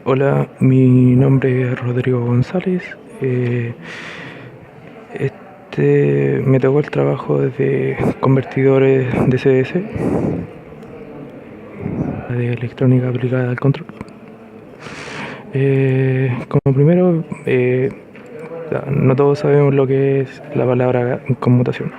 Hola, mi nombre es Rodrigo González. Me tocó el trabajo de convertidores DCS, de electrónica aplicada al control. Como primero, no todos sabemos lo que es la palabra conmutación.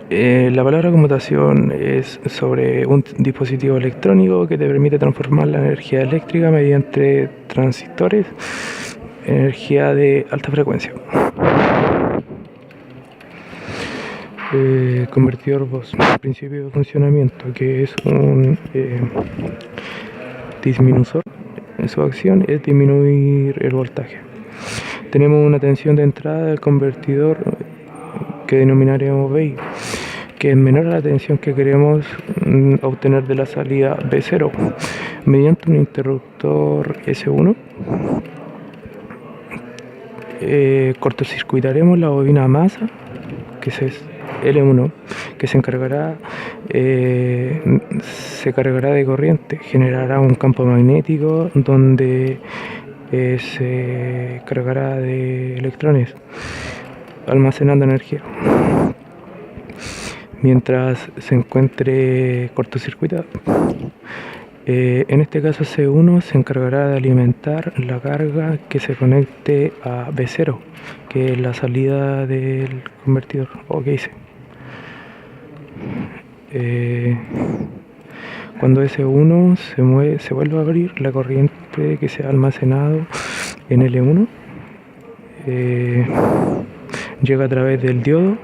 La palabra conmutación es sobre un dispositivo electrónico que te permite transformar la energía eléctrica mediante transistores en energía de alta frecuencia. Convertidor Bose, principio de funcionamiento, que es un disminusor. Su acción es disminuir el voltaje. Tenemos una tensión de entrada del convertidor que denominaremos VI, que es menor a la tensión que queremos obtener de la salida B0 mediante un interruptor S1. Cortocircuitaremos la bobina masa, que es L1, que se cargará de corriente, generará un campo magnético donde se cargará de electrones, almacenando energía, mientras se encuentre cortocircuitado. En este caso C1 se encargará de alimentar la carga que se conecte a B0, que es la salida del convertidor, o que hice. Cuando S1 se vuelve a abrir, la corriente que se ha almacenado en L1 llega a través del diodo.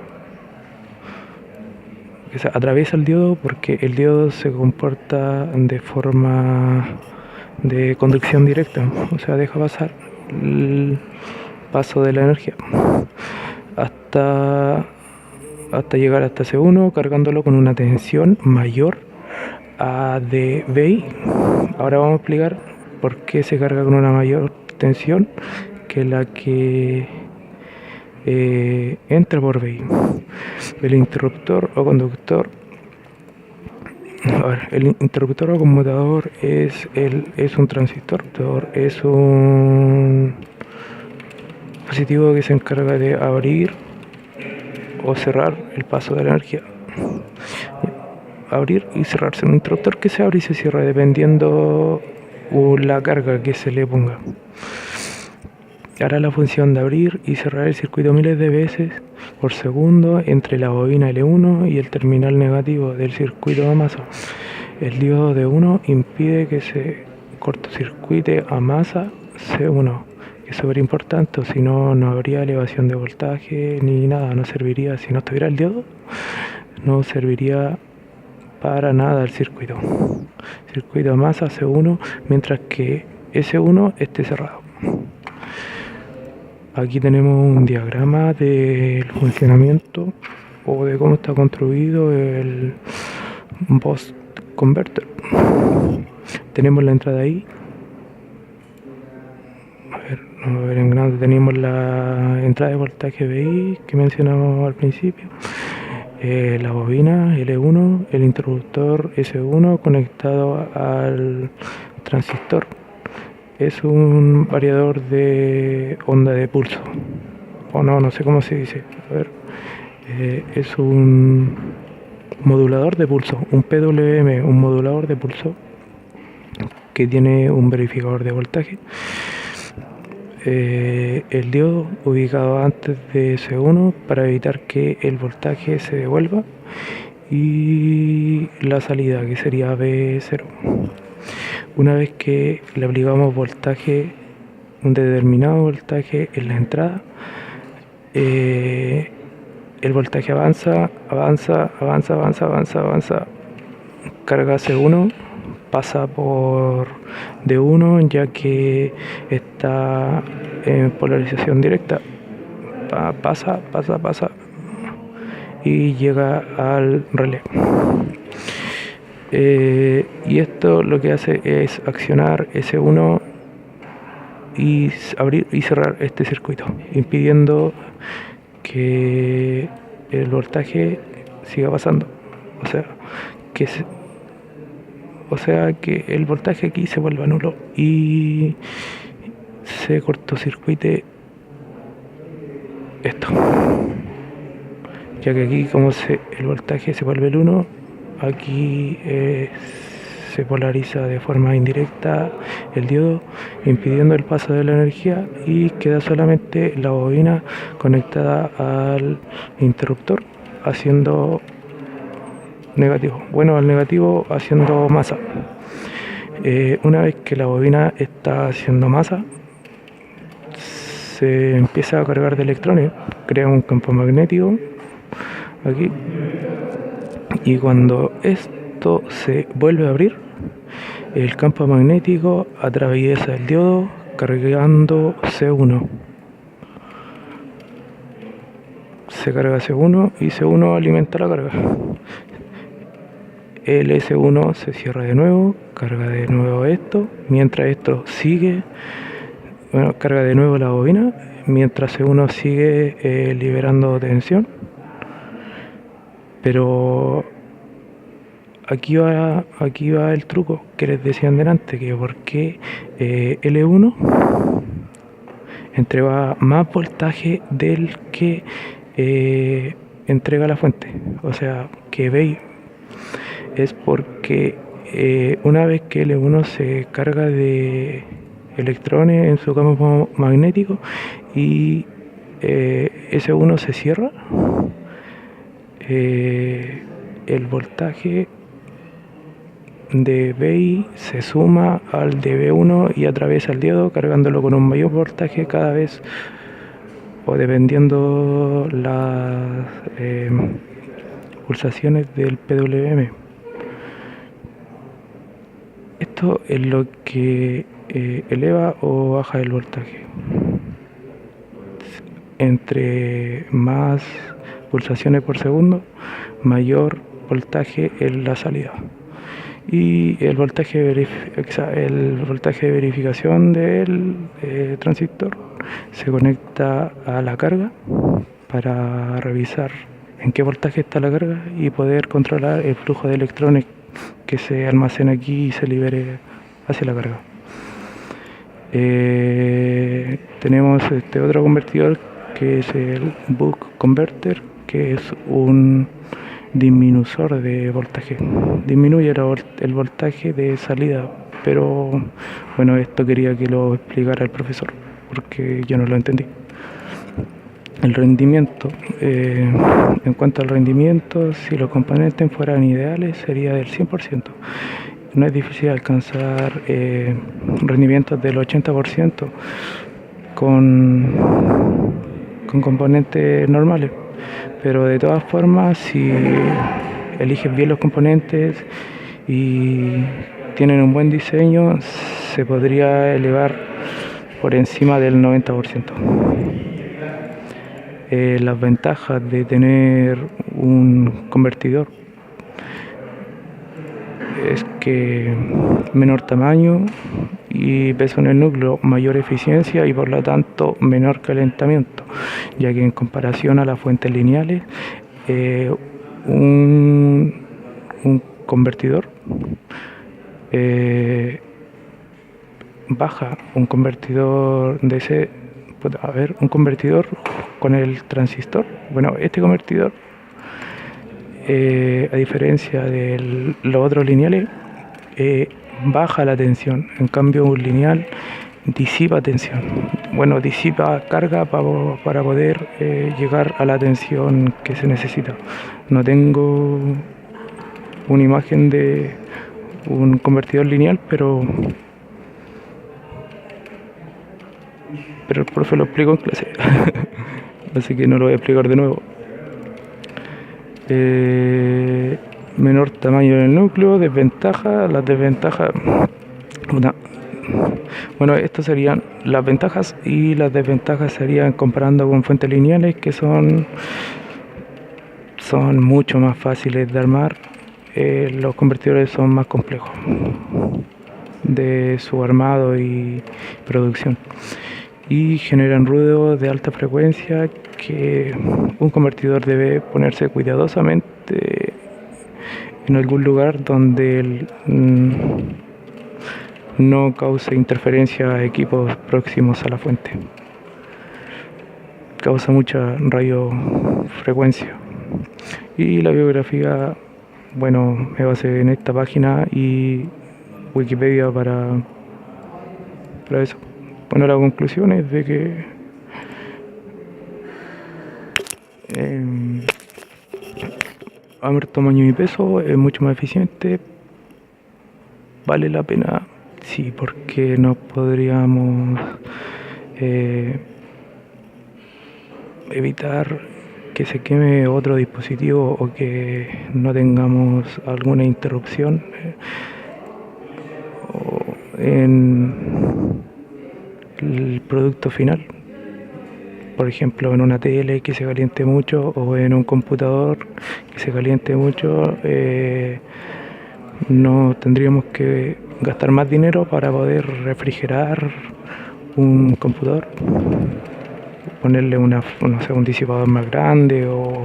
O sea, atraviesa el diodo porque el diodo se comporta de forma de conducción directa, o sea, deja pasar el paso de la energía hasta llegar hasta C1, cargándolo con una tensión mayor a de VI. Ahora vamos a explicar por qué se carga con una mayor tensión que la que entra por VI. El interruptor o conductor, el interruptor o conmutador es un transistor, es un dispositivo que se encarga de abrir o cerrar el paso de la energía. Abrir y cerrarse, un interruptor que se abre y se cierra dependiendo la carga que se le ponga. Hará la función de abrir y cerrar el circuito miles de veces por segundo entre la bobina L1 y el terminal negativo del circuito de masa. El diodo D1 impide que se cortocircuite a masa C1, que es súper importante, o si no, no habría elevación de voltaje ni nada, no serviría, si no estuviera el diodo, no serviría para nada el circuito a masa C1, mientras que S1 esté cerrado. Aquí tenemos un diagrama del funcionamiento o de cómo está construido el Boost Converter. Tenemos la entrada ahí. A ver, en grande tenemos la entrada de voltaje VI que mencionamos al principio. La bobina L1, el interruptor S1 conectado al transistor. Es un variador de onda de pulso, o no sé cómo se dice. A ver, es un modulador de pulso, un PWM, un modulador de pulso que tiene un verificador de voltaje. El diodo ubicado antes de S1 para evitar que el voltaje se devuelva, y la salida, que sería B0. Una vez que le aplicamos voltaje, un determinado voltaje en la entrada, el voltaje avanza, carga C1, pasa por D1 ya que está en polarización directa, pasa y llega al relé. Y esto lo que hace es accionar S1 y abrir y cerrar este circuito, impidiendo que el voltaje siga pasando, o sea que el voltaje aquí se vuelva nulo y se cortocircuite esto, ya que aquí como el voltaje se vuelve el 1, aquí se polariza de forma indirecta el diodo, impidiendo el paso de la energía, y queda solamente la bobina conectada al interruptor haciendo negativo, bueno, al negativo haciendo masa. Una vez que la bobina está haciendo masa, se empieza a cargar de electrones, crea un campo magnético aquí, y cuando esto se vuelve a abrir, el campo magnético atraviesa el diodo cargando C1. Se carga C1 y C1 alimenta la carga. El S1 se cierra de nuevo, carga de nuevo esto, mientras esto sigue, bueno, carga de nuevo la bobina, mientras C1 sigue liberando tensión. Pero aquí va el truco que les decía delante, que porque L1 entrega más voltaje del que entrega la fuente, o sea que veis, es porque una vez que L1 se carga de electrones en su campo magnético y S1 se cierra, el voltaje de BI se suma al de B1 y atraviesa el diodo cargándolo con un mayor voltaje cada vez, o dependiendo las pulsaciones del PWM. Esto es lo que eleva o baja el voltaje. Entre más pulsaciones por segundo, mayor voltaje en la salida. Y el voltaje de verificación del transistor se conecta a la carga para revisar en qué voltaje está la carga y poder controlar el flujo de electrones que se almacena aquí y se libere hacia la carga. Tenemos este otro convertidor que es el buck converter, que es un disminusor de voltaje, disminuye el voltaje de salida, pero bueno, esto quería que lo explicara el profesor porque yo no lo entendí. El rendimiento, en cuanto al rendimiento, si los componentes fueran ideales sería del 100%. No es difícil alcanzar rendimientos del 80% con componentes normales, pero de todas formas, si eliges bien los componentes y tienen un buen diseño, se podría elevar por encima del 90%. Las ventajas de tener un convertidor es que menor tamaño y peso en el núcleo, mayor eficiencia y por lo tanto menor calentamiento, ya que en comparación a las fuentes lineales, un convertidor baja un convertidor DC, a ver, un convertidor con el transistor, bueno, este convertidor a diferencia de los otros lineales, baja la tensión. En cambio, un lineal disipa tensión. Bueno, disipa carga para poder llegar a la tensión que se necesita. No tengo una imagen de un convertidor lineal, pero el profe lo explicó en clase. Así que no lo voy a explicar de nuevo. Menor tamaño del núcleo, desventaja, las desventajas, bueno, estas serían las ventajas, y las desventajas serían comparando con fuentes lineales que son mucho más fáciles de armar. Los convertidores son más complejos de su armado y producción, y generan ruido de alta frecuencia que un convertidor debe ponerse cuidadosamente en algún lugar donde no cause interferencia a equipos próximos a la fuente. Causa mucha radiofrecuencia. Y la biografía, bueno, me basé en esta página y Wikipedia para eso. Bueno, la conclusión es de que tamaño y peso es mucho más eficiente. ¿Vale la pena? Sí, porque no podríamos evitar que se queme otro dispositivo o que no tengamos alguna interrupción en el producto final. Por ejemplo, en una tele que se caliente mucho o en un computador que se caliente mucho, no tendríamos que gastar más dinero para poder refrigerar un computador, ponerle un disipador más grande o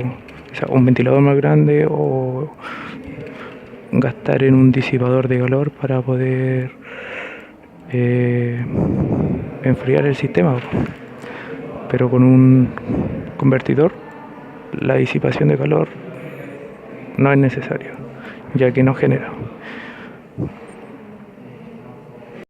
sea, un ventilador más grande, o gastar en un disipador de calor para poder enfriar el sistema. Pero con un convertidor la disipación de calor no es necesaria, ya que no genera.